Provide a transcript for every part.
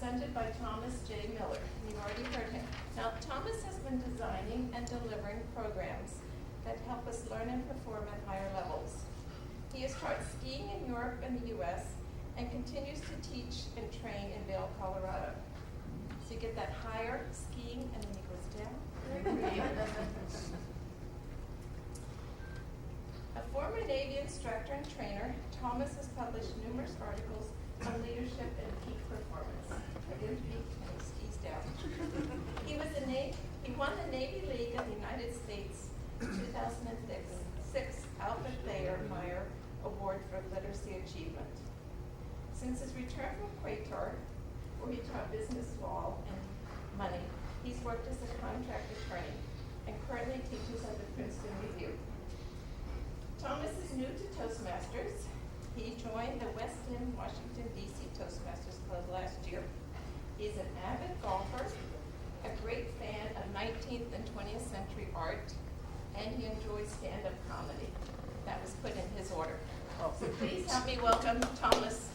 presented by Thomas J. Miller. You've already heard him. Now, Thomas has been designing and delivering programs that help us learn and perform at higher levels. He has taught skiing in Europe and the U.S. and continues to teach and train in Vail, Colorado. So you get that higher skiing and then he goes down. A former Navy instructor and trainer, Thomas has published numerous articles on leadership and peak performance. Again, peak and he skis down. He won the Navy League of the United States 2006 Alfred Meyer Award for Literacy Achievement. Since his return from Quator, where he taught business law and money, he's worked as a contract attorney and currently teaches at the Princeton Review. Thomas is new to Toastmasters. He joined the West End, Washington, D.C. Toastmasters Club last year. He's an avid golfer, a great fan of 19th and 20th century art, and he enjoys stand-up comedy. That was put in his order. So please help me welcome Thomas.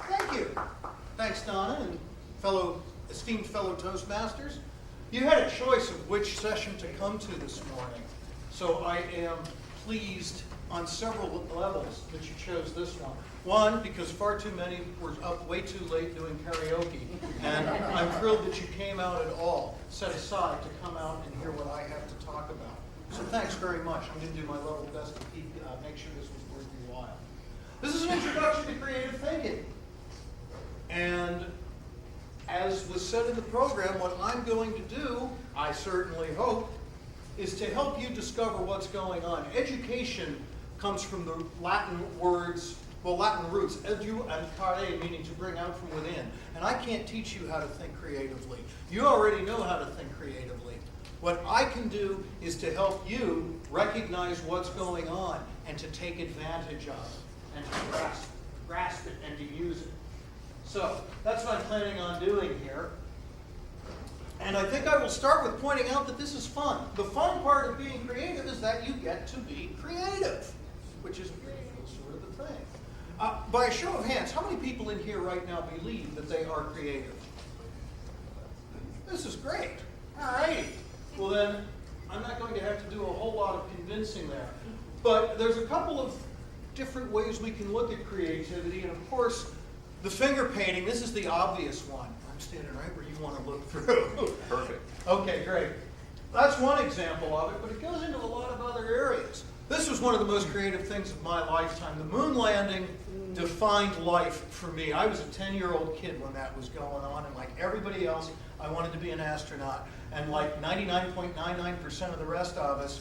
Thank you. Thanks, Donna, and esteemed fellow Toastmasters. You had a choice of which session to come to this morning, so I am pleased on several levels that you chose this one. One, because far too many were up way too late doing karaoke, and I'm thrilled that you came out at all, set aside to come out and hear what I have to talk about. So thanks very much. I'm going to do my level best to make sure this was worth your while. This is an introduction to creative thinking. And as was said in the program, what I'm going to do, I certainly hope, is to help you discover what's going on. Education comes from the Latin roots, edu and care, meaning to bring out from within. And I can't teach you how to think creatively. You already know how to think creatively. What I can do is to help you recognize what's going on and to take advantage of it and to grasp it and to use it. So that's what I'm planning on doing here. And I think I will start with pointing out that this is fun. The fun part of being creative is that you get to be creative, which is sort of the thing. By a show of hands, how many people in here right now believe that they are creative? This is great. All righty. Well then, I'm not going to have to do a whole lot of convincing there. But there's a couple of different ways we can look at creativity. And of course, the finger painting, this is the obvious one. I'm standing right where you want to look through. Perfect. Okay, great. That's one example of it, but it goes into a lot of other areas. This was one of the most creative things of my lifetime. The moon landing defined life for me. I was a 10-year-old kid when that was going on, and like everybody else, I wanted to be an astronaut. And like 99.99% of the rest of us,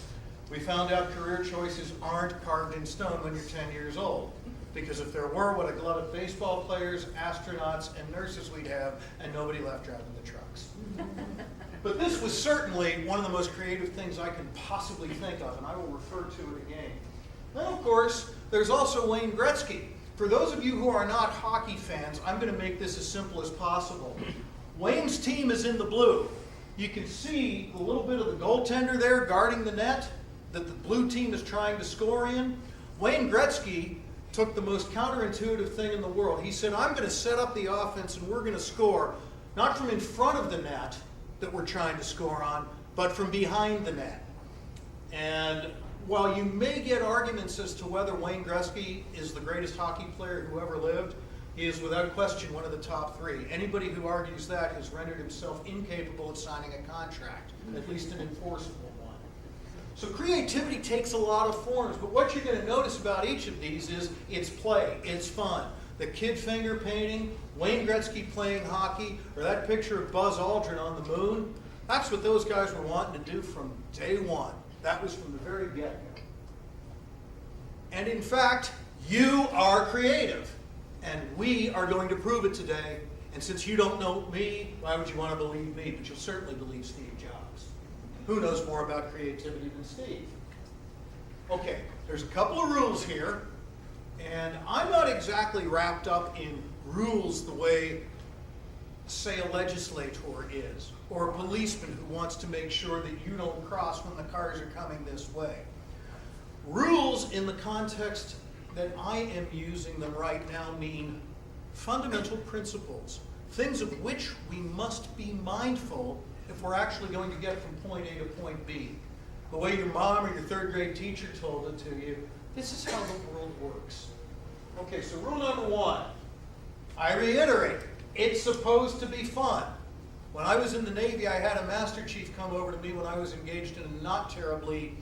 we found out career choices aren't carved in stone when you're 10 years old. Because if there were, what a glut of baseball players, astronauts, and nurses we'd have, and nobody left driving the trucks. But this was certainly one of the most creative things I can possibly think of, and I will refer to it again. Then, of course, there's also Wayne Gretzky. For those of you who are not hockey fans, I'm going to make this as simple as possible. Wayne's team is in the blue. You can see a little bit of the goaltender there guarding the net that the blue team is trying to score in. Wayne Gretzky took the most counterintuitive thing in the world. He said, I'm going to set up the offense and we're going to score, not from in front of the net that we're trying to score on, but from behind the net. And while you may get arguments as to whether Wayne Gretzky is the greatest hockey player who ever lived, he is without question one of the top three. Anybody who argues that has rendered himself incapable of signing a contract, at least an enforceable one. So creativity takes a lot of forms, but what you're going to notice about each of these is it's play, it's fun. The kid finger painting, Wayne Gretzky playing hockey, or that picture of Buzz Aldrin on the moon, that's what those guys were wanting to do from day one. That was from the very get-go. And in fact, you are creative. And we are going to prove it today. And since you don't know me, why would you want to believe me? But you'll certainly believe Steve Jobs. Who knows more about creativity than Steve? Okay, there's a couple of rules here. And I'm not exactly wrapped up in rules the way, say, a legislator is, or a policeman who wants to make sure that you don't cross when the cars are coming this way. Rules in the context that I am using them right now mean fundamental principles, things of which we must be mindful if we're actually going to get from point A to point B. The way your mom or your third grade teacher told it to you, this is how the world works. Okay, so rule number one, I reiterate, it's supposed to be fun. When I was in the Navy, I had a Master Chief come over to me when I was engaged in a not terribly,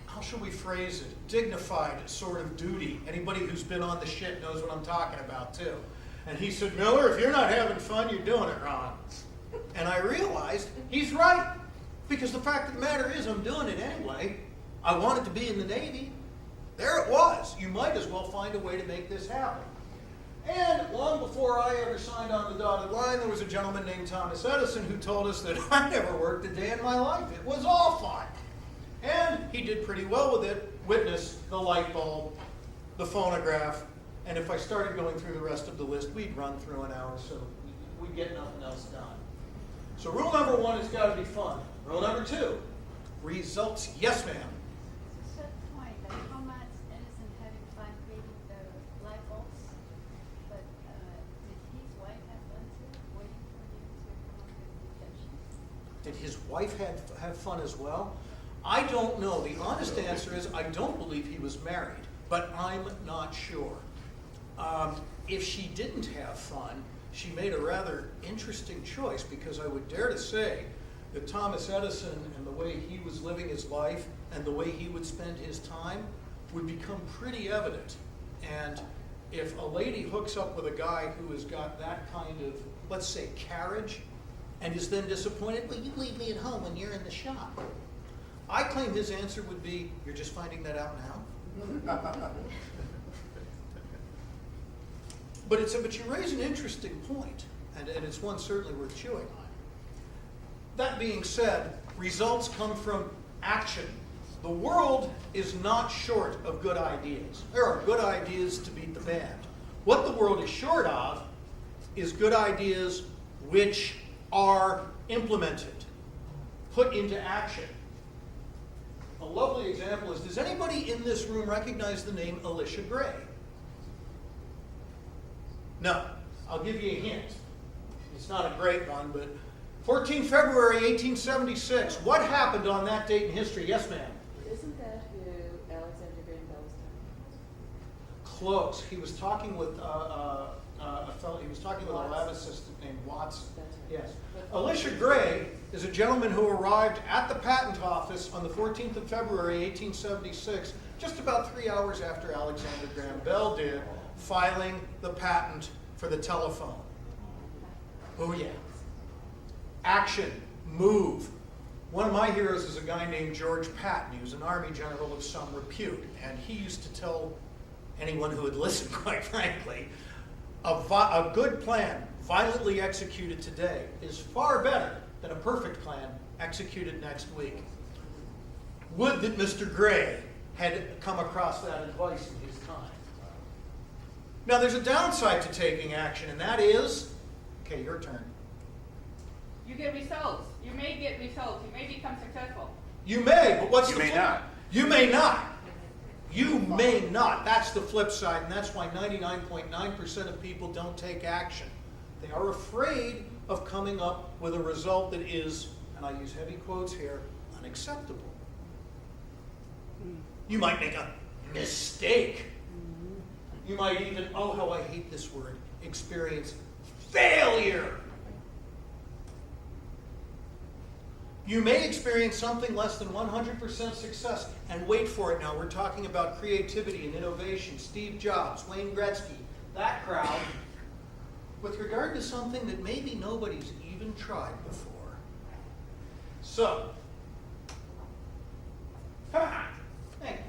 how shall we phrase it, dignified sort of duty. Anybody who's been on the ship knows what I'm talking about too. And he said, Miller, if you're not having fun, you're doing it wrong. And I realized he's right. Because the fact of the matter is, I'm doing it anyway. I wanted to be in the Navy. There it was. You might as well find a way to make this happen. And long before I ever signed on the dotted line, there was a gentleman named Thomas Edison who told us that I never worked a day in my life. It was all fun. And he did pretty well with it. Witness the light bulb, the phonograph, and if I started going through the rest of the list, we'd run through an hour, so we'd get nothing else done. So rule number one has got to be fun. Rule number two, results. Yes, ma'am. It's a good point, like Thomas Edison having fun creating the light bulbs, but did his wife have fun too, waiting for him to come up with the inventions? Did his wife have fun as well? I don't know. The honest answer is I don't believe he was married, but I'm not sure. If she didn't have fun, she made a rather interesting choice, because I would dare to say that Thomas Edison and the way he was living his life and the way he would spend his time would become pretty evident. And if a lady hooks up with a guy who has got that kind of, let's say, carriage, and is then disappointed, well, you leave me at home when you're in the shop. I claim his answer would be, you're just finding that out now? But you raise an interesting point, and it's one certainly worth chewing on. That being said, results come from action. The world is not short of good ideas. There are good ideas to beat the band. What the world is short of is good ideas which are implemented, put into action. A lovely example is, does anybody in this room recognize the name Alicia Gray? No. I'll give you a hint. It's not a great one, but 14 February 1876. What happened on that date in history? Yes, ma'am. Isn't that who Alexander Graham Bell was talking about? Close. He was talking with a fellow. He was talking with a lab assistant named Watson. That's Yes. Alicia Gray is a gentleman who arrived at the patent office on the 14th of February 1876, just about 3 hours after Alexander Graham Bell did, filing the patent for the telephone. Oh yeah. Action. Move. One of my heroes is a guy named George Patton. He was an Army general of some repute, and he used to tell anyone who would listen, quite frankly, a good plan violently executed today is far better than a perfect plan executed next week. Would that Mr. Gray had come across that advice in his time. Now, there's a downside to taking action, and that is, okay, your turn. You get results. You may get results. You may become successful. You may, but what's You the may flip? not. You may not. You may not. That's the flip side, and that's why 99.9% of people don't take action. They are afraid of coming up with a result that is, and I use heavy quotes here, unacceptable. You might make a mistake. You might even, oh, how I hate this word, experience failure. You may experience something less than 100% success, and wait for it now. We're talking about creativity and innovation. Steve Jobs, Wayne Gretzky, that crowd, with regard to something that maybe nobody's even tried before. So, thank you.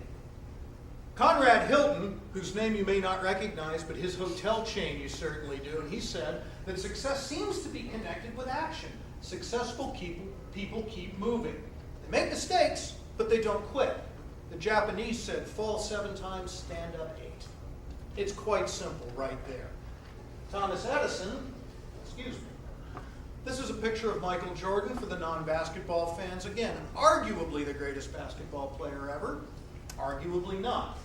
Conrad Hilton, whose name you may not recognize, but his hotel chain you certainly do, and he said that success seems to be connected with action. Successful people keep moving. They make mistakes, but they don't quit. The Japanese said, fall 7 times, stand up 8. It's quite simple right there. Thomas Edison, excuse me. This is a picture of Michael Jordan for the non-basketball fans. Again, arguably the greatest basketball player ever. Arguably not.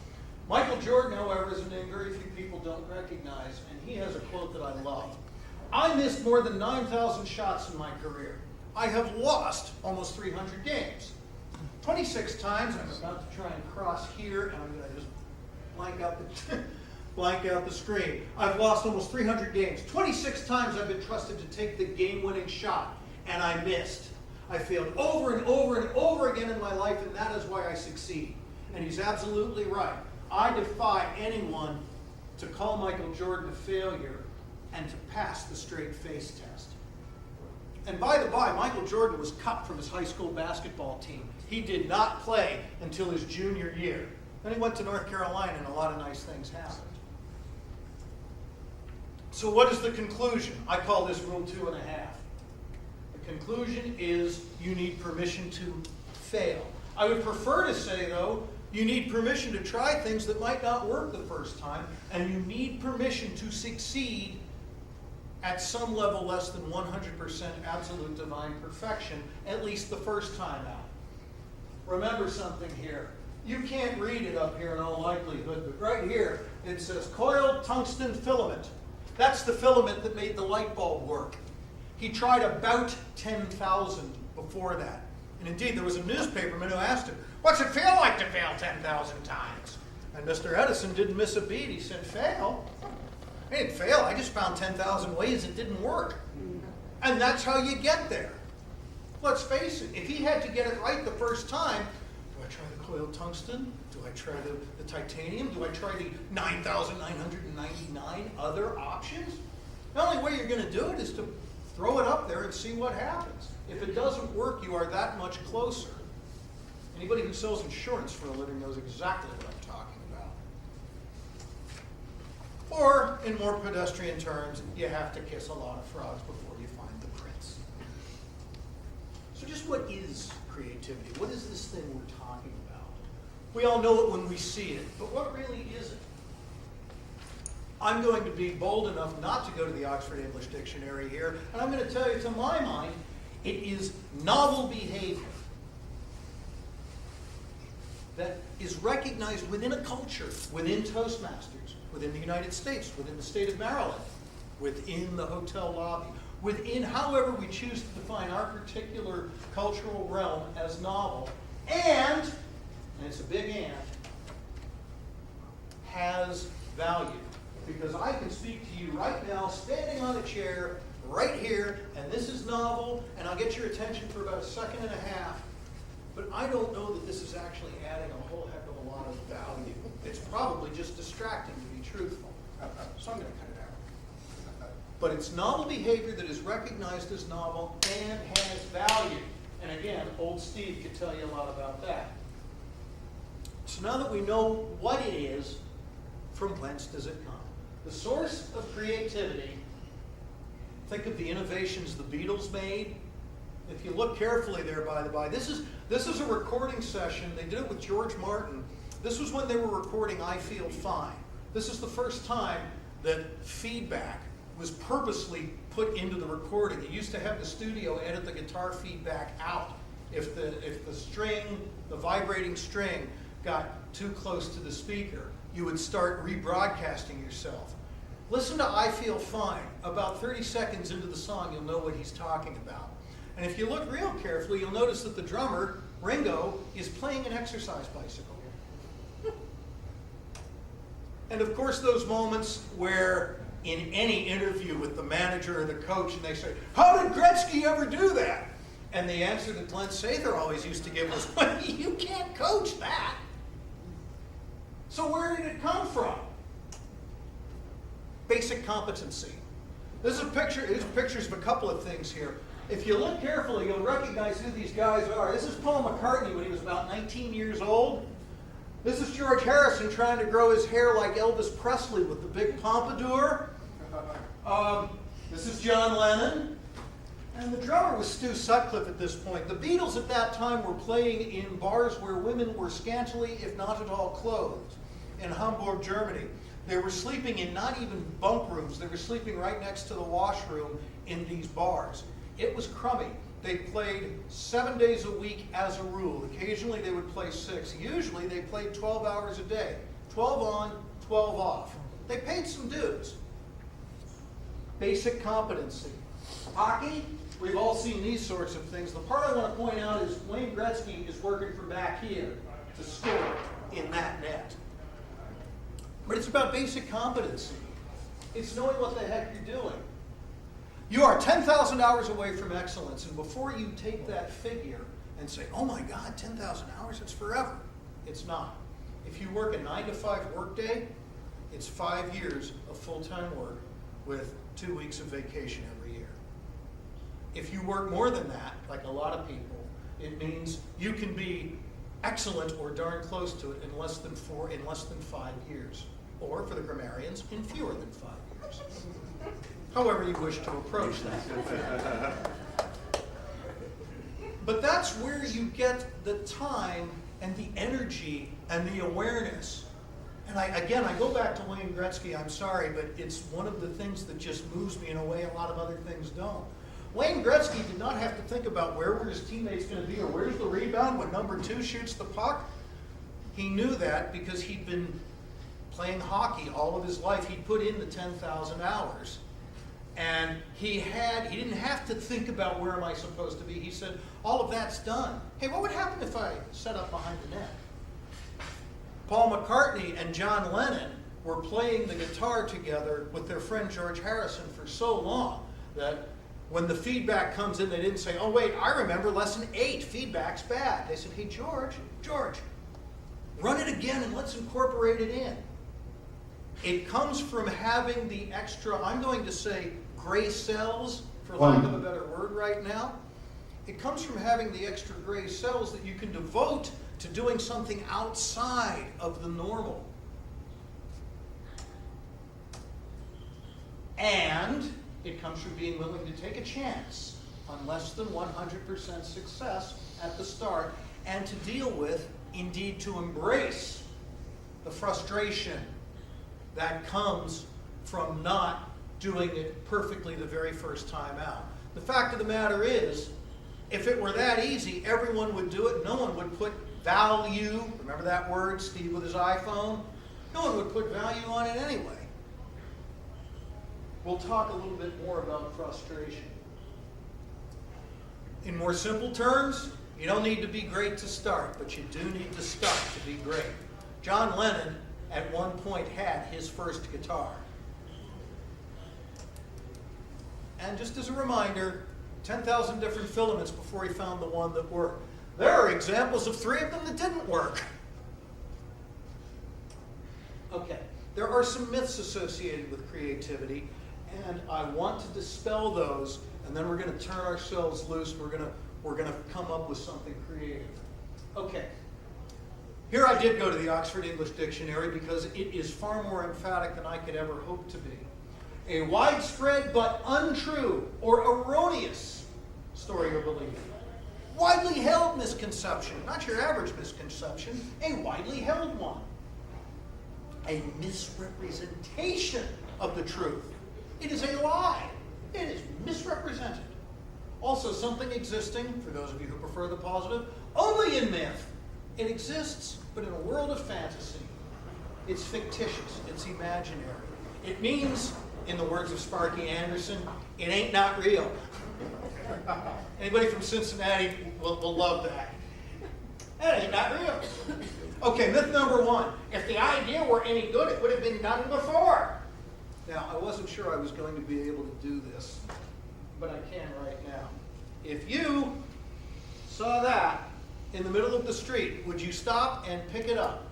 Michael Jordan, however, is a name very few people don't recognize, and he has a quote that I love. I missed more than 9,000 shots in my career. I have lost almost 300 games. 26 times, I'm about to try and cross here, and I'm going to just blank out the screen. I've lost almost 300 games. 26 times I've been trusted to take the game-winning shot, and I missed. I failed over and over and over again in my life, and that is why I succeed. And he's absolutely right. I defy anyone to call Michael Jordan a failure and to pass the straight face test. And by the by, Michael Jordan was cut from his high school basketball team. He did not play until his junior year. Then he went to North Carolina, and a lot of nice things happened. So what is the conclusion? I call this rule 2.5. The conclusion is you need permission to fail. I would prefer to say, though, you need permission to try things that might not work the first time, and you need permission to succeed at some level less than 100% absolute divine perfection, at least the first time out. Remember something here. You can't read it up here in all likelihood, but right here it says coiled tungsten filament. That's the filament that made the light bulb work. He tried about 10,000 before that. And indeed, there was a newspaperman who asked him, "What's it feel like to fail 10,000 times?" And Mr. Edison didn't miss a beat. He said, "Fail? I didn't fail. I just found 10,000 ways it didn't work." And that's how you get there. Let's face it, if he had to get it right the first time, do I try the coiled tungsten? Do I try the titanium? Do I try the 9,999 other options? The only way you're going to do it is to throw it up there and see what happens. If it doesn't work, you are that much closer. Anybody who sells insurance for a living knows exactly what I'm talking about. Or, in more pedestrian terms, you have to kiss a lot of frogs before you find the prince. So just what is creativity? What is this thing we're talking about? We all know it when we see it, but what really is it? I'm going to be bold enough not to go to the Oxford English Dictionary here, and I'm going to tell you, to my mind, it is novel behavior that is recognized within a culture, within Toastmasters, within the United States, within the state of Maryland, within the hotel lobby, within however we choose to define our particular cultural realm as novel, and it's a big and, has value. Because I can speak to you right now, standing on a chair, right here, and this is novel, and I'll get your attention for about a second and a half, but I don't know that this is actually adding a whole heck of a lot of value. It's probably just distracting, to be truthful. So I'm going to cut it out. But it's novel behavior that is recognized as novel and has value. And again, old Steve could tell you a lot about that. So now that we know what it is, from whence does it come? The source of creativity, think of the innovations the Beatles made. If you look carefully there, by the by, this is a recording session. They did it with George Martin. This was when they were recording I Feel Fine. This is the first time that feedback was purposely put into the recording. You used to have the studio edit the guitar feedback out. If the string, the vibrating string, got too close to the speaker, you would start rebroadcasting yourself. Listen to I Feel Fine. About 30 seconds into the song, you'll know what he's talking about. And if you look real carefully, you'll notice that the drummer, Ringo, is playing an exercise bicycle. And of course, those moments where in any interview with the manager or the coach, and they say, "How did Gretzky ever do that?" And the answer that Glenn Sather always used to give was, "Well, you can't coach that." So where did it come from? Basic competency. This is a picture. These pictures of a couple of things here. If you look carefully, you'll recognize who these guys are. This is Paul McCartney when he was about 19 years old. This is George Harrison trying to grow his hair like Elvis Presley with the big pompadour. This is John Lennon. And the drummer was Stu Sutcliffe at this point. The Beatles at that time were playing in bars where women were scantily, if not at all, clothed in Hamburg, Germany. They were sleeping in not even bunk rooms. They were sleeping right next to the washroom in these bars. It was crummy. They played 7 days a week as a rule. Occasionally they would play 6. Usually they played 12 hours a day. 12 on, 12 off. They paid some dues. Basic competency. Hockey, we've all seen these sorts of things. The part I want to point out is Wayne Gretzky is working from back here to score in that net. But it's about basic competency. It's knowing what the heck you're doing. You are 10,000 hours away from excellence, and before you take that figure and say, oh my God, 10,000 hours, it's forever. It's not. If you work a 9-to-5 workday, it's 5 years of full-time work with 2 weeks of vacation every year. If you work more than that, like a lot of people, it means you can be excellent or darn close to it in less than 5 years. Or, for the grammarians, in fewer than 5 years. However you wish to approach that. But that's where you get the time and the energy and the awareness. And I go back to Wayne Gretzky, I'm sorry, but it's one of the things that just moves me in a way a lot of other things don't. Wayne Gretzky did not have to think about where were his teammates going to be or where's the rebound when number 2 shoots the puck. He knew that because he'd been playing hockey all of his life. He'd put in the 10,000 hours. And he didn't have to think about where am I supposed to be. He said, all of that's done. Hey, what would happen if I set up behind the net? Paul McCartney and John Lennon were playing the guitar together with their friend George Harrison for so long that when the feedback comes in, they didn't say, oh wait, I remember lesson 8, feedback's bad. They said, hey George, run it again and let's incorporate it in. It comes from having the extra, I'm going to say gray cells, for lack of a better word right now. It comes from having the extra gray cells that you can devote to doing something outside of the normal. And it comes from being willing to take a chance on less than 100% success at the start and to deal with, indeed to embrace, the frustration that comes from not doing it perfectly the very first time out. The fact of the matter is, if it were that easy, everyone would do it. No one would put value, remember that word, Steve with his iPhone? No one would put value on it anyway. We'll talk a little bit more about frustration. In more simple terms, you don't need to be great to start, but you do need to start to be great. John Lennon at one point had his first guitar. And just as a reminder, 10,000 different filaments before he found the one that worked. There are examples of 3 of them that didn't work. Okay, there are some myths associated with creativity, and I want to dispel those, and then we're going to turn ourselves loose. We're going to come up with something creative. Okay. Here I did go to the Oxford English Dictionary because it is far more emphatic than I could ever hope to be. A widespread but untrue or erroneous story or belief. Widely held misconception, not your average misconception, a widely held one. A misrepresentation of the truth. It is a lie. It is misrepresented. Also something existing, for those of you who prefer the positive, only in myth. It exists, but in a world of fantasy. It's fictitious. It's imaginary. It means, in the words of Sparky Anderson, it ain't not real. Anybody from Cincinnati will love that. That ain't not real. Okay, myth number 1. If the idea were any good, it would have been done before. Now, I wasn't sure I was going to be able to do this, but I can right now. If you saw that in the middle of the street, would you stop and pick it up?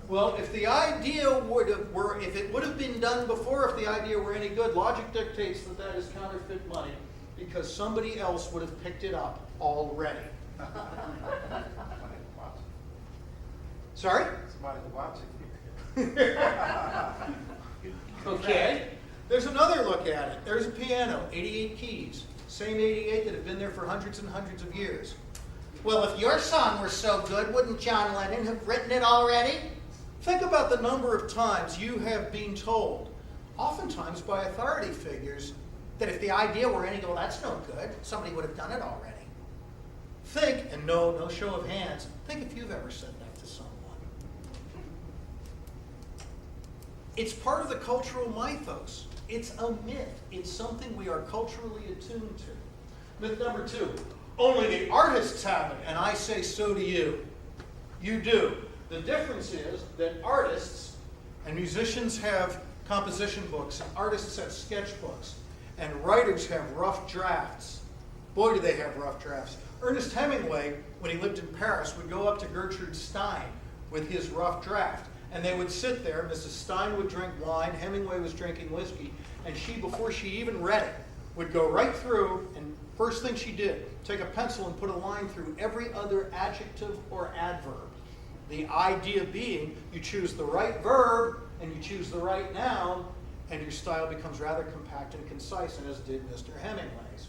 Well, if the idea if it would have been done before, if the idea were any good, logic dictates that that is counterfeit money because somebody else would have picked it up already. Sorry? Somebody's watching. Okay. There's another look at it. There's a piano, 88 keys. Same 88 that have been there for hundreds and hundreds of years. Well, if your song were so good, wouldn't John Lennon have written it already? Think about the number of times you have been told, oftentimes by authority figures, that if the idea were any good, well, that's no good. Somebody would have done it already. Think, and no show of hands, think if you've ever said that to someone. It's part of the cultural mythos. It's a myth. It's something we are culturally attuned to. Myth number 2, only the artists have it, and I say so do you. You do. The difference is that artists and musicians have composition books, and artists have sketchbooks, and writers have rough drafts. Boy, do they have rough drafts. Ernest Hemingway, when he lived in Paris, would go up to Gertrude Stein with his rough draft. And they would sit there, Mrs. Stein would drink wine, Hemingway was drinking whiskey, and she, before she even read it, would go right through, and first thing she did, take a pencil and put a line through every other adjective or adverb. The idea being, you choose the right verb, and you choose the right noun, and your style becomes rather compact and concise, and as did Mr. Hemingway's.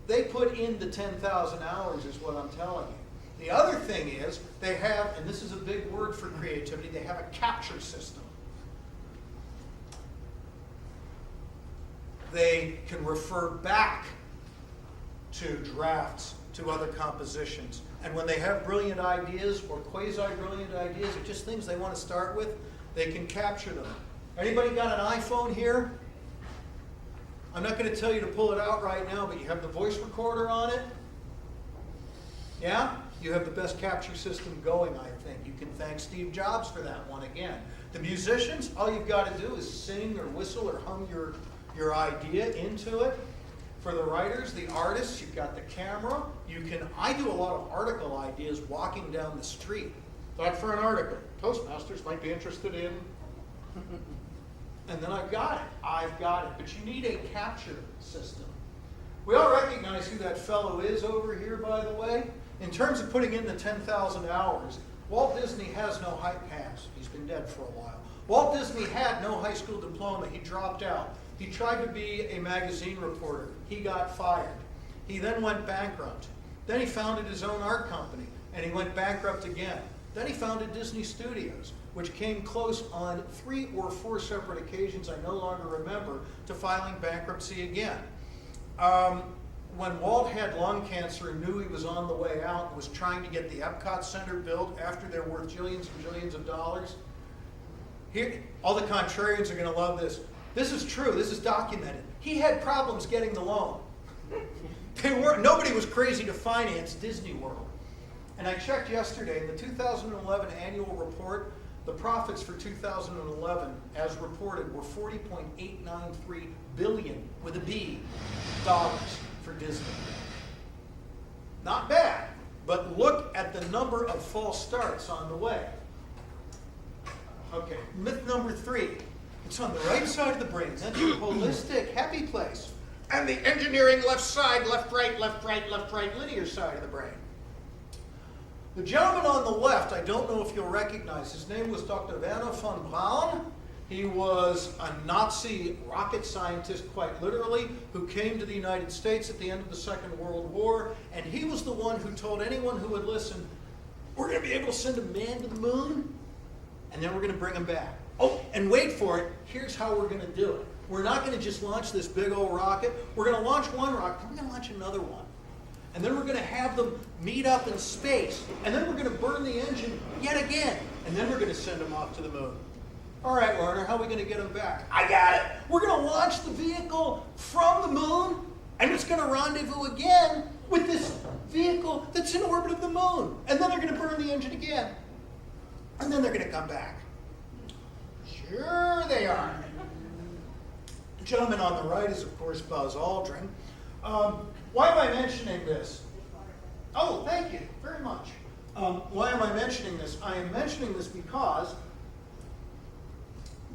They put in the 10,000 hours is what I'm telling you. The other thing is, they have, and this is a big word for creativity, they have a capture system. They can refer back to drafts, to other compositions. And when they have brilliant ideas or quasi-brilliant ideas or just things they want to start with, they can capture them. Anybody got an iPhone here? I'm not going to tell you to pull it out right now, but you have the voice recorder on it? Yeah? You have the best capture system going, I think. You can thank Steve Jobs for that one again. The musicians, all you've got to do is sing or whistle or hum your idea into it. For the writers, the artists, you've got the camera. I do a lot of article ideas walking down the street. Thought for an article. Toastmasters might be interested in. And then I've got it. But you need a capture system. We all recognize who that fellow is over here, by the way. In terms of putting in the 10,000 hours, Walt Disney has no he's been dead for a while. Walt Disney had no high school diploma. He dropped out. He tried to be a magazine reporter. He got fired. He then went bankrupt. Then he founded his own art company, and he went bankrupt again. Then he founded Disney Studios, which came close on 3 or 4 separate occasions, I no longer remember, to filing bankruptcy again. When Walt had lung cancer and knew he was on the way out and was trying to get the Epcot Center built after they're worth jillions and jillions of dollars, here, all the contrarians are going to love this. This is true. This is documented. He had problems getting the loan. Nobody was crazy to finance Disney World. And I checked yesterday, in the 2011 annual report, the profits for 2011, as reported, were $40.893 billion, with a B, dollars for Disney. Not bad, but look at the number of false starts on the way. Okay, myth number 3. It's on the right side of the brain. That's your holistic, happy place. And the engineering left side, left, right, linear side of the brain. The gentleman on the left, I don't know if you'll recognize, his name was Dr. Werner von Braun. He was a Nazi rocket scientist, quite literally, who came to the United States at the end of the Second World War, and he was the one who told anyone who would listen, we're going to be able to send a man to the moon, and then we're going to bring him back. Oh, and wait for it, here's how we're going to do it. We're not going to just launch this big old rocket. We're going to launch one rocket, then we're going to launch another one. And then we're going to have them meet up in space. And then we're going to burn the engine yet again. And then we're going to send them off to the moon. All right, Werner, how are we going to get them back? I got it. We're going to launch the vehicle from the moon, and it's going to rendezvous again with this vehicle that's in orbit of the moon. And then they're going to burn the engine again. And then they're going to come back. Sure they are. The gentleman on the right is, of course, Buzz Aldrin. Why am I mentioning this? Oh, thank you very much. Why am I mentioning this? I am mentioning this because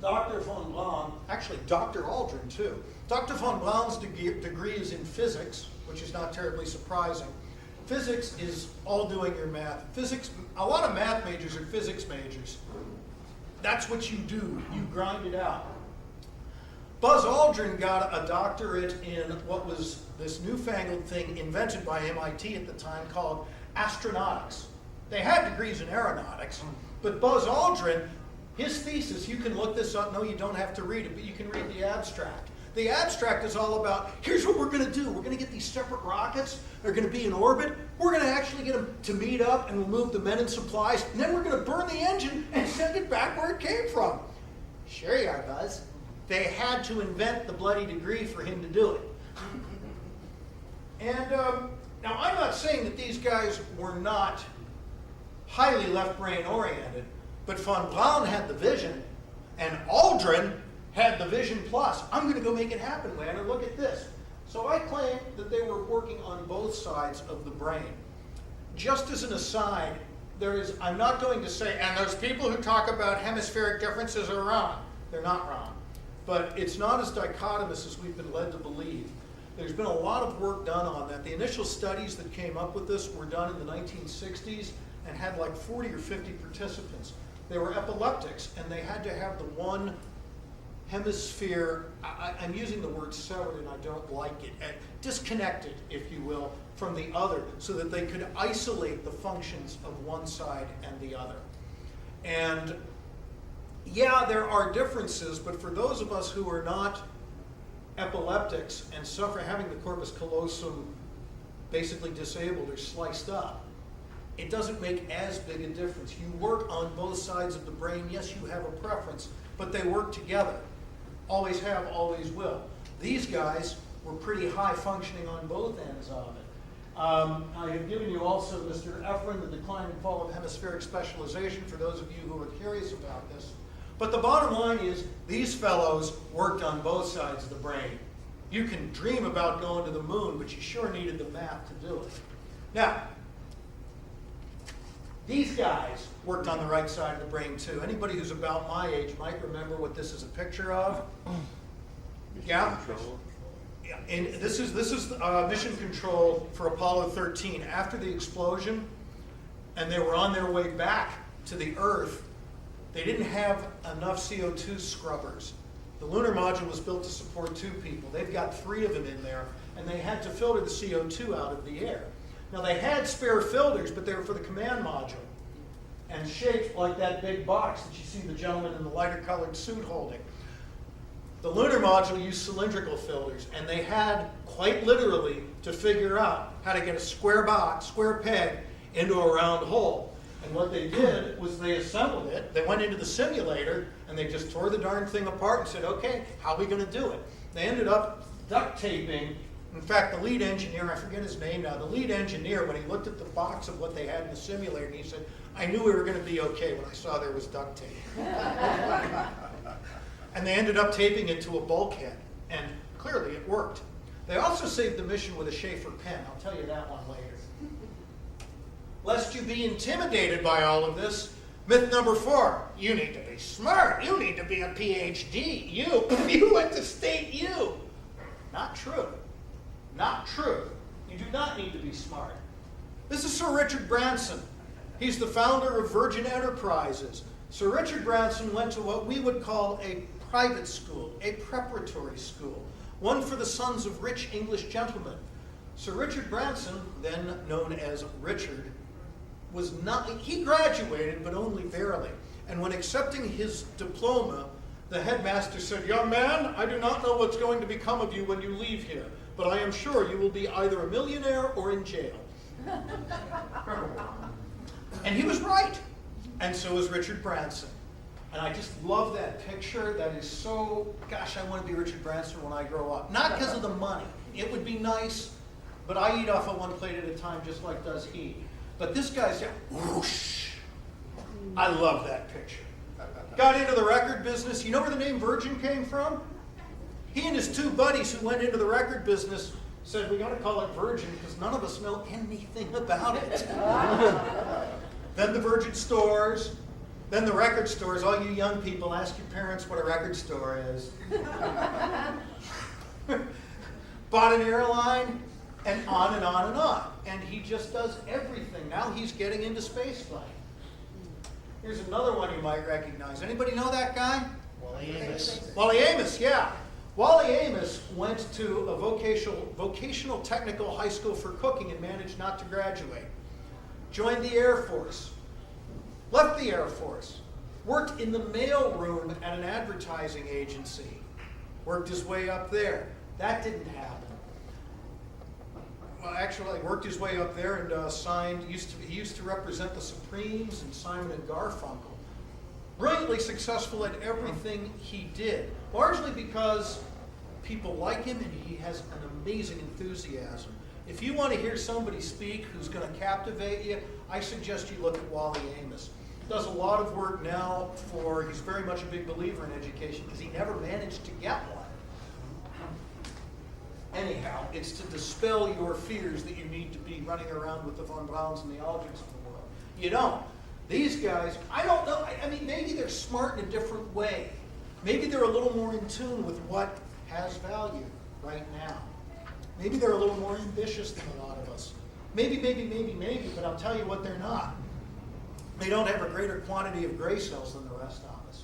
Dr. von Braun, actually Dr. Aldrin too, Dr. von Braun's degree is in physics, which is not terribly surprising. Physics is all doing your math. Physics, a lot of math majors are physics majors. That's what you do. You grind it out. Buzz Aldrin got a doctorate in what was this newfangled thing invented by MIT at the time called astronautics. They had degrees in aeronautics, but Buzz Aldrin, his thesis, you can look this up. No, you don't have to read it, but you can read the abstract. The abstract is all about, here's what we're going to do. We're going to get these separate rockets. They're going to be in orbit. We're going to actually get them to meet up and we'll move the men and supplies. And then we're going to burn the engine and send it back where it came from. Sure you are, Buzz. They had to invent the bloody degree for him to do it. And now I'm not saying that these guys were not highly left-brain oriented, but von Braun had the vision, and Aldrin had the vision plus. I'm going to go make it happen, Lanner. Look at this. So I claim that they were working on both sides of the brain. Just as an aside, I'm not going to say, and those people who talk about hemispheric differences are wrong. They're not wrong. But it's not as dichotomous as we've been led to believe. There's been a lot of work done on that. The initial studies that came up with this were done in the 1960s and had like 40 or 50 participants. They were epileptics, and they had to have the one hemisphere, I'm using the word severed and I don't like it, disconnected, if you will, from the other, so that they could isolate the functions of one side and the other. And yeah, there are differences, but for those of us who are not epileptics and suffer having the corpus callosum basically disabled or sliced up, it doesn't make as big a difference. You work on both sides of the brain. Yes, you have a preference, but they work together. Always have, always will. These guys were pretty high functioning on both ends of it. I have given you also, Mr. Efren, the decline and fall of hemispheric specialization for those of you who are curious about this. But the bottom line is these fellows worked on both sides of the brain. You can dream about going to the moon, but you sure needed the math to do it. Now, these guys worked on the right side of the brain too. Anybody who's about my age might remember what this is a picture of. Yeah? Yeah. And this is mission control for Apollo 13. After the explosion, and they were on their way back to the Earth, they didn't have enough CO2 scrubbers. The lunar module was built to support 2 people. They've got 3 of them in there, and they had to filter the CO2 out of the air. Now they had spare filters, but they were for the command module, and shaped like that big box that you see the gentleman in the lighter colored suit holding. The lunar module used cylindrical filters, and they had, quite literally, to figure out how to get a square box, square peg, into a round hole. And what they did was they assembled it, they went into the simulator, and they just tore the darn thing apart and said, okay, how are we going to do it? They ended up duct taping. In fact, the lead engineer, I forget his name now, the lead engineer, when he looked at the box of what they had in the simulator, he said, I knew we were going to be okay when I saw there was duct tape. And they ended up taping it to a bulkhead, and clearly it worked. They also saved the mission with a Schaefer pen. I'll tell you that one later. Lest you be intimidated by all of this, myth number 4, you need to be smart. You need to be a PhD. You went to State U. Not true. Not true. You do not need to be smart. This is Sir Richard Branson. He's the founder of Virgin Enterprises. Sir Richard Branson went to what we would call a private school, a preparatory school, one for the sons of rich English gentlemen. Sir Richard Branson, then known as Richard, he graduated, but only barely. And when accepting his diploma, the headmaster said, young man, I do not know what's going to become of you when you leave here, but I am sure you will be either a millionaire or in jail. And he was right. And so was Richard Branson. And I just love that picture. That is so, gosh, I want to be Richard Branson when I grow up. Not because of the money. It would be nice, but I eat off of one plate at a time just like does he. But this guy's down, whoosh. I love that picture. Got into the record business. You know where the name Virgin came from? He and his 2 buddies who went into the record business said, we got to call it Virgin because none of us know anything about it. Then the Virgin stores, then the record stores. All you young people, ask your parents what a record store is. Bought an airline, and on and on and on. And he just does everything. Now he's getting into spaceflight. Here's another one you might recognize. Anybody know that guy? Wally Amos. Wally Amos, yeah. Wally Amos went to a vocational technical high school for cooking and managed not to graduate. Joined the Air Force. Left the Air Force. Worked in the mail room at an advertising agency. Worked his way up there. That didn't happen. Well, actually, worked his way up there and he used to represent the Supremes and Simon and Garfunkel. Brilliantly successful at everything he did, largely because people like him and he has an amazing enthusiasm. If you want to hear somebody speak who's going to captivate you, I suggest you look at Wally Amos. Does a lot of work now he's very much a big believer in education because he never managed to get one. Anyhow, it's to dispel your fears that you need to be running around with the von Brauns and the Aldrichs of the world. You don't. These guys, I don't know, I mean, maybe they're smart in a different way. Maybe they're a little more in tune with what has value right now. Maybe they're a little more ambitious than a lot of us. Maybe, but I'll tell you what they're not. They don't have a greater quantity of gray cells than the rest of us.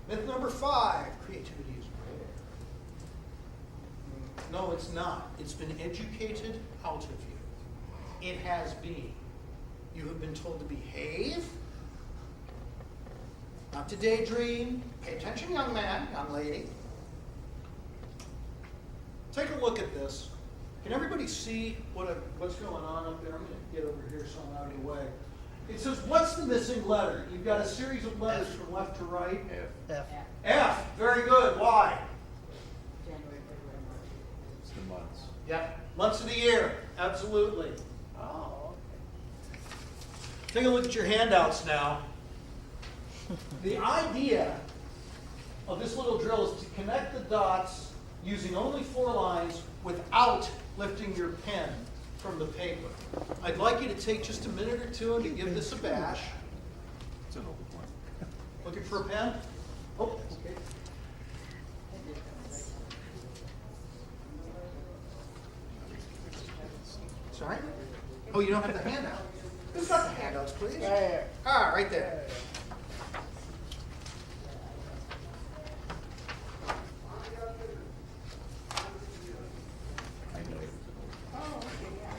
Myth number 5, creativity is rare. No, it's not. It's been educated out of you. It has been. You have been told to behave, not to daydream. Pay attention, young man, young lady. Take a look at this. Can everybody see what's going on up there? I'm going to get over here so I'm out of your way. It says, what's the missing letter? You've got a series of letters from left to right. F. F. Very good. Why? January, February, March. It's the months. Yep. Months of the year. Absolutely. Oh, Take a look at your handouts now. The idea of this little drill is to connect the dots using only 4 lines without lifting your pen from the paper. I'd like you to take just a minute or two and to give this a bash. It's an old one. Looking for a pen? Oh, okay. Sorry? Oh, you don't have the handout? Who's got the handouts, please? Ah, right there. I know. Oh, okay, yeah.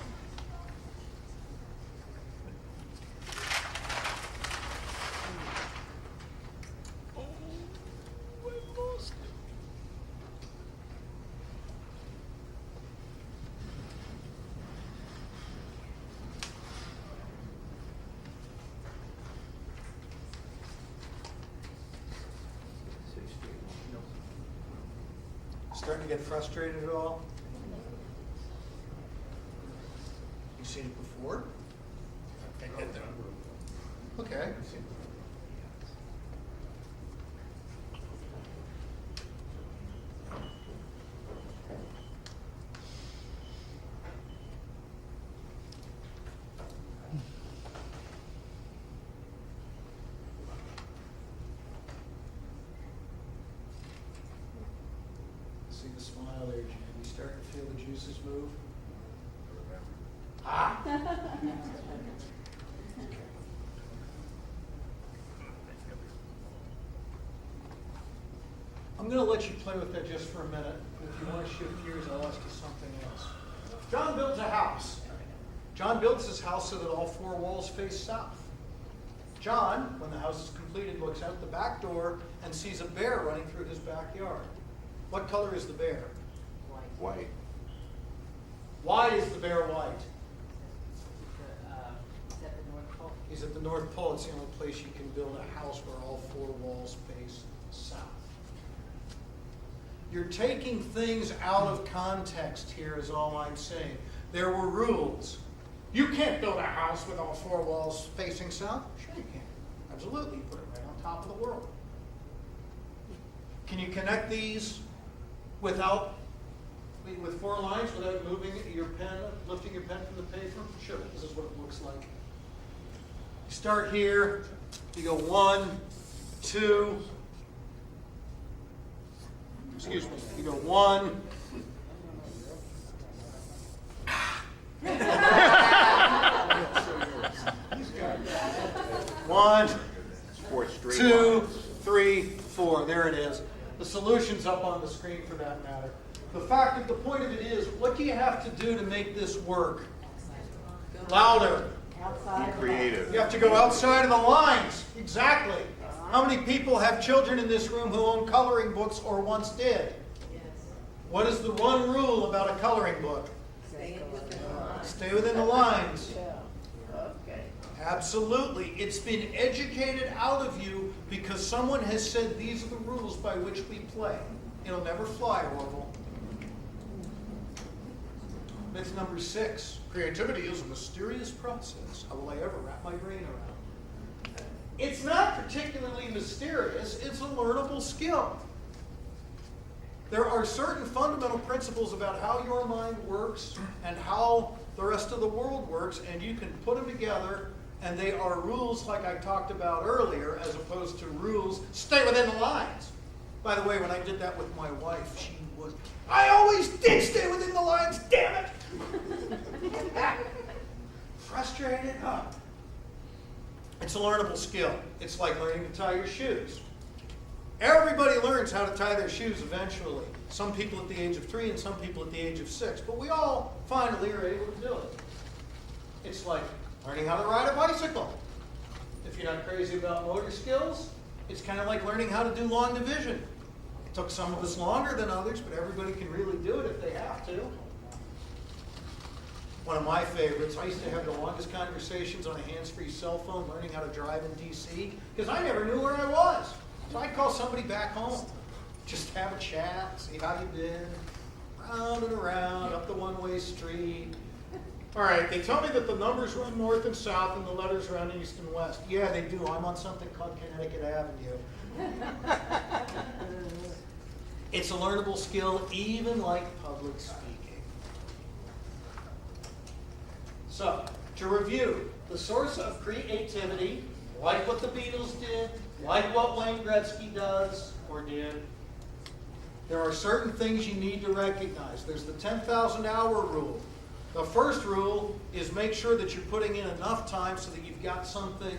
Starting to get frustrated at all? You seen it before? Okay. See the smile there, Jan. You starting to feel the juices move? Ah? I'm going to let you play with that just for a minute. If you want to shift gears, I'll ask you something else. John builds a house. John builds his house so that all 4 walls face south. John, when the house is completed, looks out the back door and sees a bear running through his backyard. What color is the bear? White. Why is the bear white? Is at the North Pole. He's at the North Pole. It's the only place you can build a house where all 4 walls face south. You're taking things out of context here is all I'm saying. There were rules. You can't build a house with all 4 walls facing south. Sure you can. Absolutely. You put it right on top of the world. Can you connect these with 4 lines without moving your pen, lifting your pen from the paper? Sure, this is what it looks like. You start here, you go 1, 2, excuse me, you go 1, one, 4 straight 2, lines. 3, 4. There it is. The solution's up on the screen for that matter. The point of it is, what do you have to do to make this work? Louder. Outside. Be creative. You have to go outside of the lines. Exactly. How many people have children in this room who own coloring books or once did? Yes. What is the one rule about a coloring book? Stay within the lines. Stay within the lines. Okay. Absolutely. It's been educated out of you because someone has said these are the rules by which we play. It'll never fly, Orville. Myth number 6. Creativity is a mysterious process. How will I ever wrap my brain around? It's not particularly mysterious. It's a learnable skill. There are certain fundamental principles about how your mind works and how the rest of the world works, and you can put them together, and they are rules like I talked about earlier, as opposed to rules, stay within the lines. By the way, when I did that with my wife, she was, I always did stay within the lines, damn it! Frustrated, huh? It's a learnable skill. It's like learning to tie your shoes. Everybody learns how to tie their shoes eventually. Some people at the age of 3 and some people at the age of 6. But we all finally are able to do it. It's like learning how to ride a bicycle. If you're not crazy about motor skills, it's kind of like learning how to do long division. It took some of us longer than others, but everybody can really do it if they have to. One of my favorites, I used to have the longest conversations on a hands-free cell phone learning how to drive in D.C. because I never knew where I was. So I'd call somebody back home, just have a chat, see how you've been, round and around, up the one-way street. All right, they tell me that the numbers run north and south and the letters run east and west. Yeah, they do. I'm on something called Connecticut Avenue. It's a learnable skill, even like public speaking. So, to review, the source of creativity, like what the Beatles did, like what Wayne Gretzky does or did, there are certain things you need to recognize. There's the 10,000-hour rule. The first rule is make sure that you're putting in enough time so that you've got something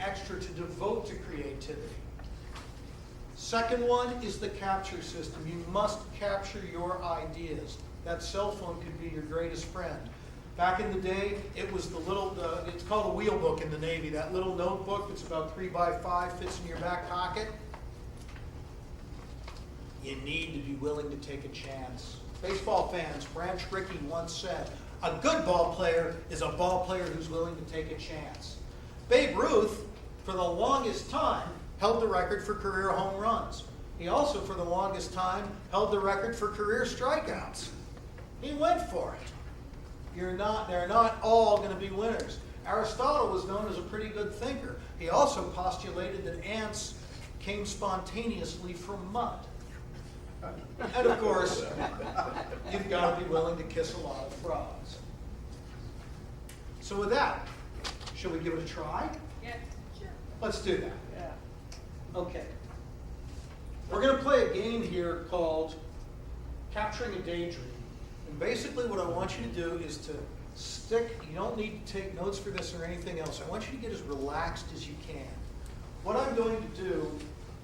extra to devote to creativity. Second one is the capture system. You must capture your ideas. That cell phone could be your greatest friend. Back in the day, it was it's called a wheel book in the Navy, that little notebook that's about 3 by 5, fits in your back pocket. You need to be willing to take a chance. Baseball fans, Branch Rickey once said, a good ball player is a ball player who's willing to take a chance. Babe Ruth, for the longest time, held the record for career home runs. He also, for the longest time, held the record for career strikeouts. He went for it. They're not all going to be winners. Aristotle was known as a pretty good thinker. He also postulated that ants came spontaneously from mud. And of course, you've got to be willing to kiss a lot of frogs. So with that, shall we give it a try? Yes. Sure. Let's do that. Yeah. Okay. We're going to play a game here called Capturing a Daydream. And basically what I want you to do is to you don't need to take notes for this or anything else. I want you to get as relaxed as you can. What I'm going to do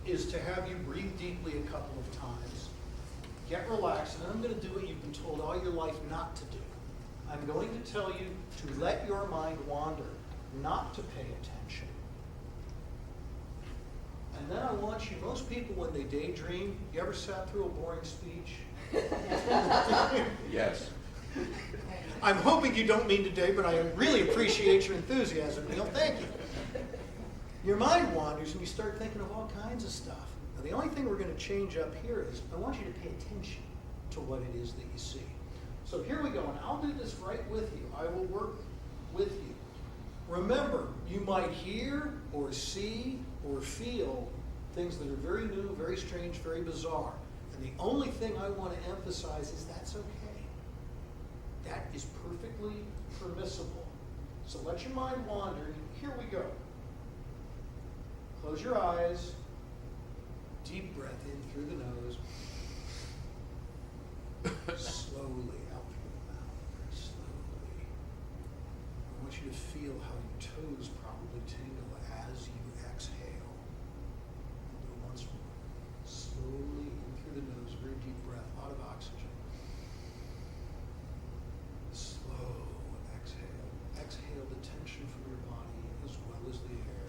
is to have you breathe deeply a couple of times, get relaxed, and then I'm going to do what you've been told all your life not to do. I'm going to tell you to let your mind wander, not to pay attention. And then I want you, most people when they daydream, you ever sat through a boring speech? Yes. I'm hoping you don't mean today, but I really appreciate your enthusiasm, Neil. Thank you. Your mind wanders and you start thinking of all kinds of stuff. Now, the only thing we're going to change up here is I want you to pay attention to what it is that you see. So here we go, and I'll do this right with you. I will work with you. Remember, you might hear or see or feel things that are very new, very strange, very bizarre. And the only thing I want to emphasize is that's okay. That is perfectly permissible. So let your mind wander. Here we go. Close your eyes. Deep breath in through the nose. Slowly out through the mouth. Very slowly. I want you to feel how your toes probably tingle as you exhale. Do it once more. Slowly in through the nose. Very deep breath. A lot of oxygen. Slow exhale. Exhale the tension from your body as well as the air.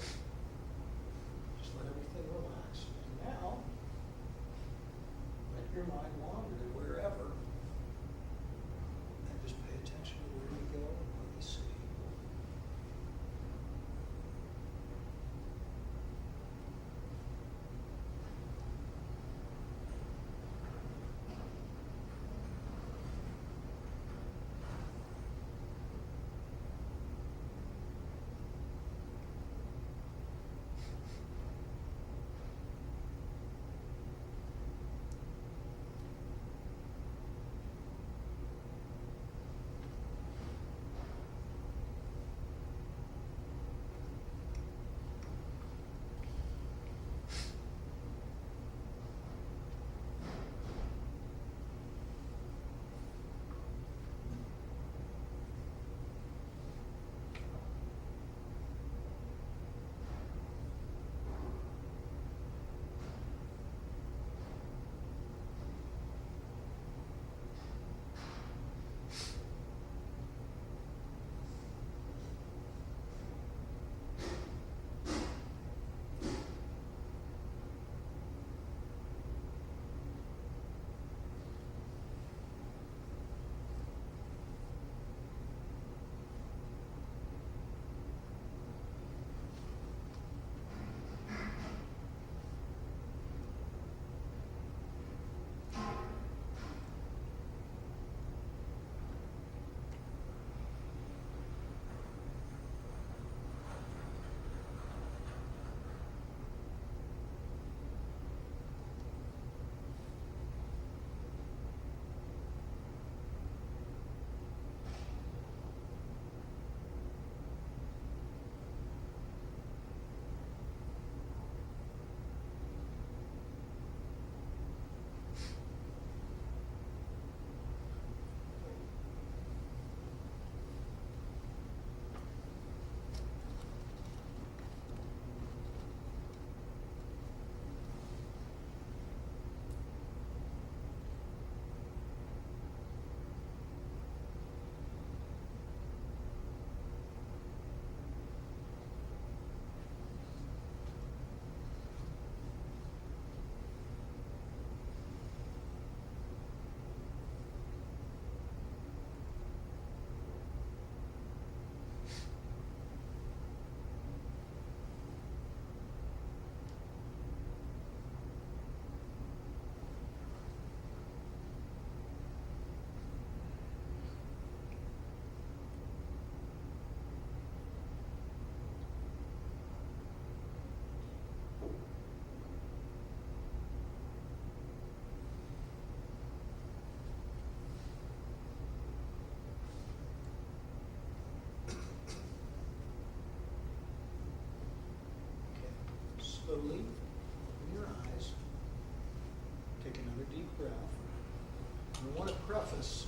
I want to preface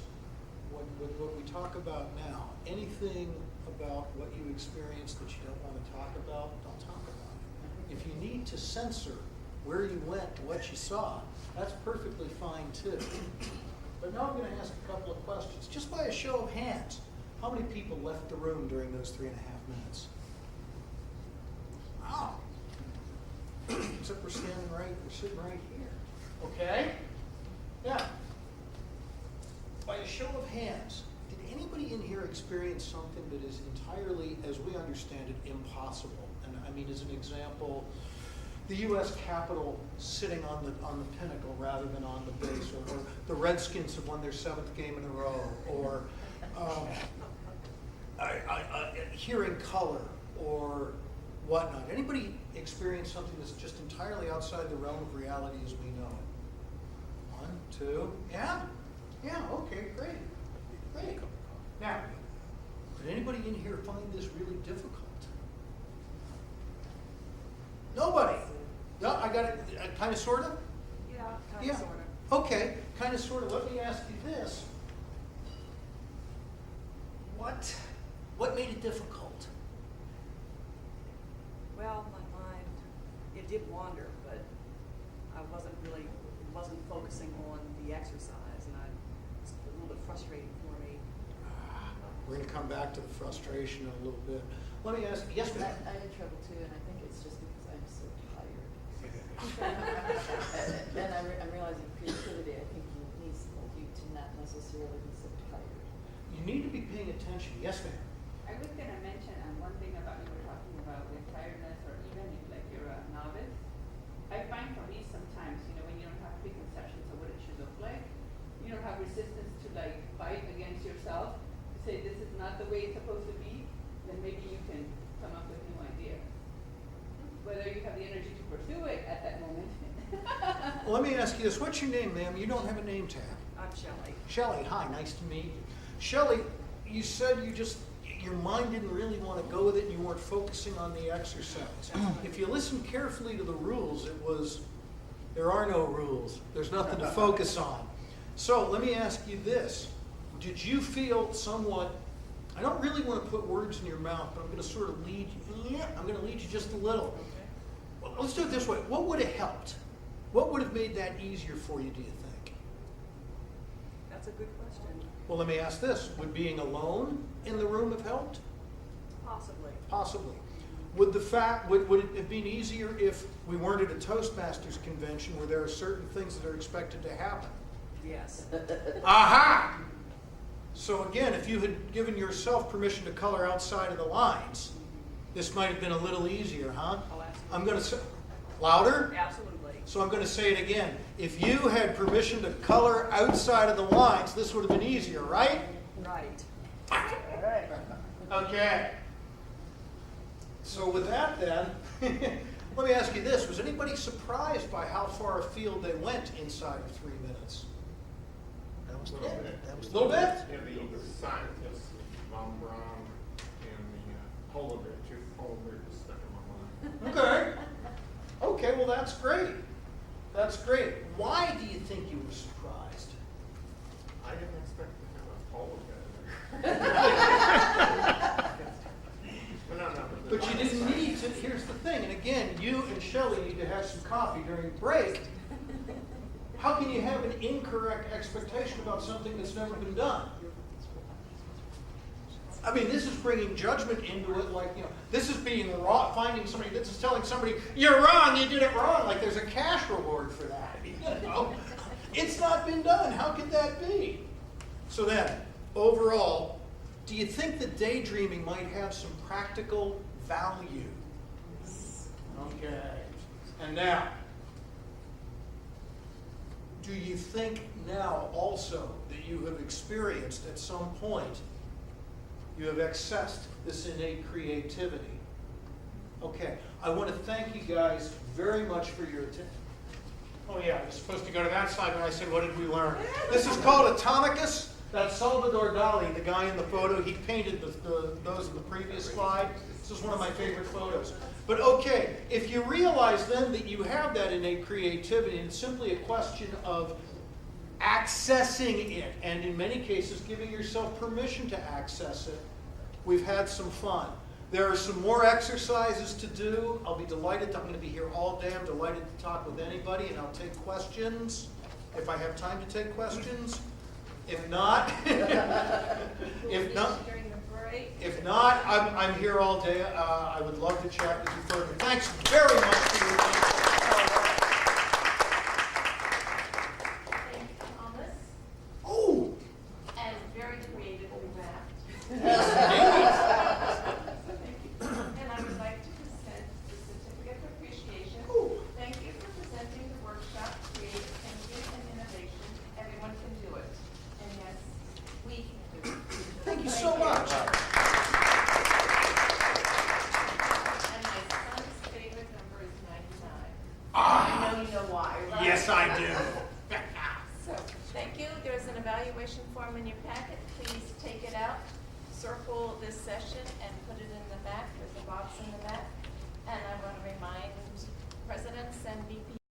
what we talk about now. Anything about what you experienced that you don't want to talk about, don't talk about it. If you need to censor where you went and what you saw, that's perfectly fine too. But now I'm going to ask a couple of questions. Just by a show of hands, how many people left the room during those 3.5 minutes? Wow. Except we're sitting right here. Okay? Now, by a show of hands, did anybody in here experience something that is entirely, as we understand it, impossible? And I mean, as an example, the U.S. Capitol sitting on the pinnacle rather than on the base, or the Redskins have won their 7th game in a row, or hearing color, or whatnot. Anybody experience something that's just entirely outside the realm of reality as we know it? 1, 2, yeah? Yeah, okay, great. Great. Now, did anybody in here find this really difficult? Nobody? No, I got it, kind of, sort of? Yeah, kind Yeah. of, sort of. Okay, kind of, sort of. Let me ask you this. What made it difficult? Well, my mind, it did wander, but I wasn't focusing on the exercise, and it's a little bit frustrating for me. We're going to come back to the frustration in a little bit. Let me ask, yes, ma'am? I had trouble too, and I think it's just because I'm so tired. And I'm realizing creativity, I think needs you to not necessarily be so tired. You need to be paying attention. Yes, ma'am? I was gonna mention, one thing about you were talking about with tiredness, or even if like you're a novice, I find for me sometimes, when you don't have preconceptions of what it should look like, you don't have resistance to like fight against yourself, to say this is not the way it's supposed to be, then maybe you can come up with new ideas. Whether you have the energy to pursue it at that moment. Well, let me ask you this. What's your name, ma'am? You don't have a name tag. I'm Shelley. Shelley, hi, nice to meet you. Shelley, you said your mind didn't really want to go with it and you weren't focusing on the exercise. If you listen carefully to the rules, there are no rules. There's nothing to focus on. So let me ask you this. Did you feel somewhat, I don't really want to put words in your mouth, but I'm going to sort of lead you just a little. Well, let's do it this way. What would have helped? What would have made that easier for you, do you think? That's a good question. Well, let me ask this. Would being alone in the room have helped? Possibly. Possibly. Would it have been easier if we weren't at a Toastmasters convention where there are certain things that are expected to happen? Yes. Aha! So again, if you had given yourself permission to color outside of the lines, this might have been a little easier, huh? Oh, absolutely. I'm going to say, louder? Absolutely. So I'm going to say it again. If you had permission to color outside of the lines, this would have been easier, right? Right. Okay. So with that then, let me ask you this. Was anybody surprised by how far afield they went inside of 3 minutes? That was it. That was a little bit? And the scientists, von Braun, and the polar bear, two polar bears stuck in my mind. Okay. Okay, well that's great. That's great. Why do you think you were surprised? I didn't expect to have a polar bear there. But you didn't need to, here's the thing, and again, you and Shelley need to have some coffee during break. How can you have an incorrect expectation about something that's never been done? I mean, this is bringing judgment into it, like, this is being wrong, this is telling somebody, you're wrong, you did it wrong, like there's a cash reward for that. It's not been done, how could that be? So then, overall, do you think that daydreaming might have some practical value? Okay. And now, do you think now also that you have experienced at some point, you have accessed this innate creativity? Okay, I want to thank you guys very much for your attention. Oh yeah, I was supposed to go to that slide when I said, what did we learn? This is called Atomicus. That's Salvador Dali, the guy in the photo. He painted those in the previous slide. This is one of my favorite photos. But okay, if you realize then that you have that innate creativity, and it's simply a question of accessing it, and in many cases, giving yourself permission to access it. We've had some fun. There are some more exercises to do. I'll be delighted. I'm going to be here all day. I'm delighted to talk with anybody, and I'll take questions if I have time to take questions. If not, During the break. if not, I'm here all day. I would love to chat with you further. Thanks very much for your time. Thank you, Thomas, Oh, and very creatively wrapped. thank you. And I would like to present the certificate of appreciation. Thank you for presenting the workshop, Creative Thinking and Innovation. Everyone can do it. And yes, we can do it. Thank you so much. And my son's favorite number is 99. Ah. I know you know why, right? Yes, I do. So, thank you. There's an evaluation form in your packet. Please take it out, circle this session, and put it in